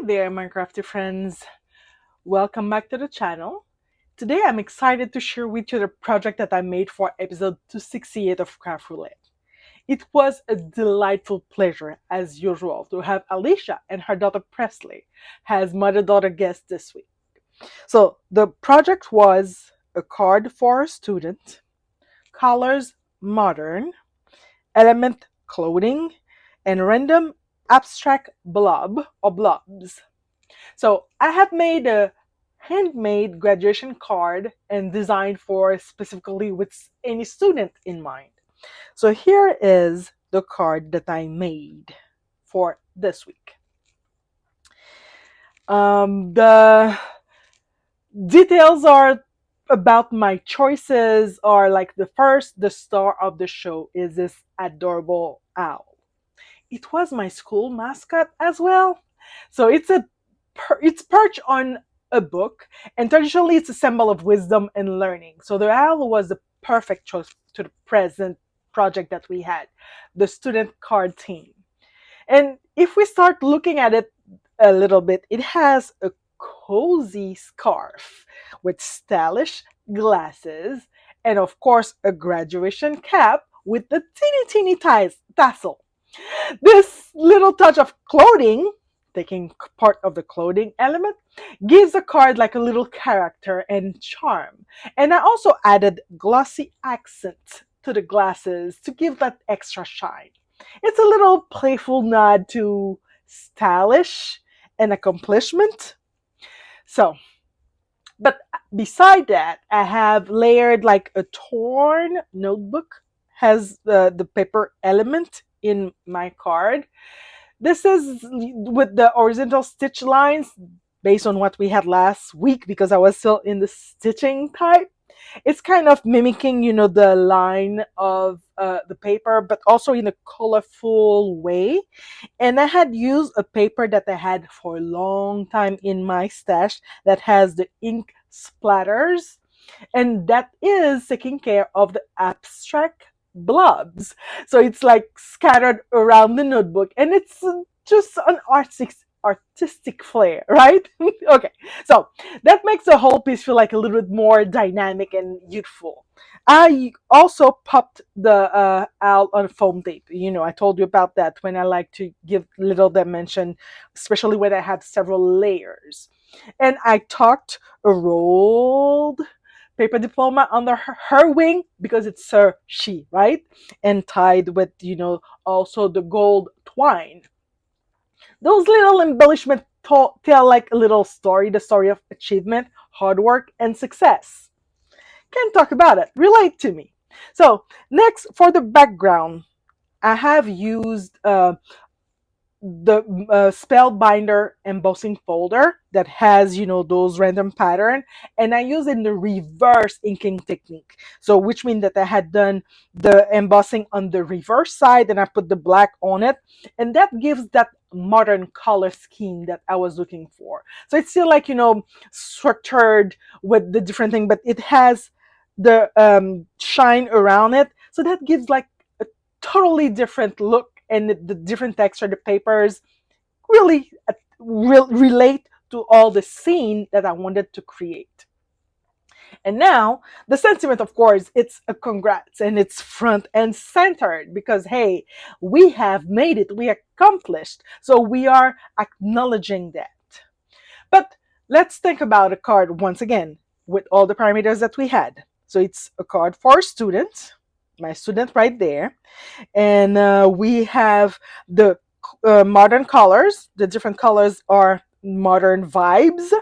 there, my crafty friends. Welcome back to the channel. Today I'm excited to share with you the project that I made for episode 268 of Craft Roulette. It was a delightful pleasure, as usual, to have Alicia and her daughter Presley as mother-daughter guests this week. So the project was a card for a student, colors modern, element clothing, and random abstract blobs. So I have made a handmade graduation card and designed for specifically with any student in mind. So here is the card that I made for this week. The details are about my choices are like the star of the show is this adorable owl. It was my school mascot as well. So it's perched on a book, and traditionally it's a symbol of wisdom and learning. So the owl was the perfect choice to the present project that we had, the student card team. And if we start looking at it a little bit, it has a cozy scarf with stylish glasses and of course a graduation cap with the teeny tassel. This little touch of clothing, taking part of the clothing element, gives the card like a little character and charm. And I also added glossy accent to the glasses to give that extra shine. It's a little playful nod to stylish and accomplishment. So, but beside that, I have layered like a torn notebook has the paper element in my card. This is with the horizontal stitch lines based on what we had last week because I was still in the stitching type. It's kind of mimicking, the line of the paper, but also in a colorful way. And I had used a paper that I had for a long time in my stash that has the ink splatters, and that is taking care of the abstract blobs. So it's like scattered around the notebook, and it's just an artistic flair, right? Okay, so that makes the whole piece feel like a little bit more dynamic and youthful. I also popped the owl on foam tape. I told you about that when I like to give little dimension, especially when I have several layers. And I tucked a rolled paper diploma under her wing because it's her she, right? And tied with, also the gold twine. Those little embellishments tell like a little story, the story of achievement, hard work, and success. Can't talk about it. Relate to me. So next, for the background, I have used the spellbinder embossing folder that has those random pattern, and I use in the reverse inking technique, so which means that I had done the embossing on the reverse side and I put the black on it, and that gives that modern color scheme that I was looking for. So it's still like structured with the different thing, but it has the shine around it, so that gives like a totally different look, and the different texture, the papers really relate to all the scene that I wanted to create. And now the sentiment, of course, it's a congrats, and it's front and centered because hey, we have made it, we accomplished, so we are acknowledging that. But let's think about a card once again with all the parameters that we had. So it's a card for students, my student right there, and we have the modern colors. The different colors are modern vibes,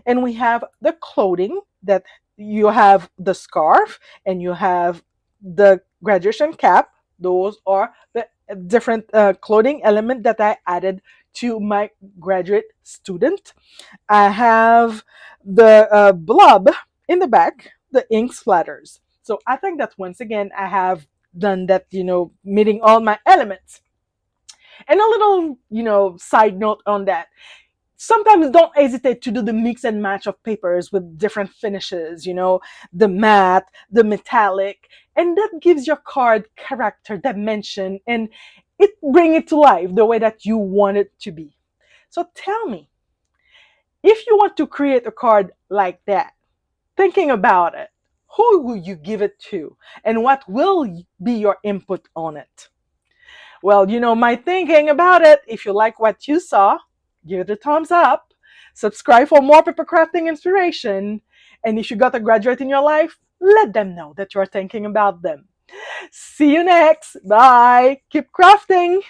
and we have the clothing that you have the scarf and you have the graduation cap. Those are the different clothing element that I added to my graduate student. I have the blob in the back, the ink splatters. So I think that once again I have done that, meeting all my elements. And a little, side note on that. Sometimes don't hesitate to do the mix and match of papers with different finishes, the matte, the metallic, and that gives your card character, dimension, and it bring it to life the way that you want it to be. So tell me, If you want to create a card like that, thinking about it, who will you give it to? And what will be your input on it? Well, you know my thinking about it. If you like what you saw, give it a thumbs up. Subscribe for more paper crafting inspiration. And if you got a graduate in your life, let them know that you're thinking about them. See you next. Bye. Keep crafting.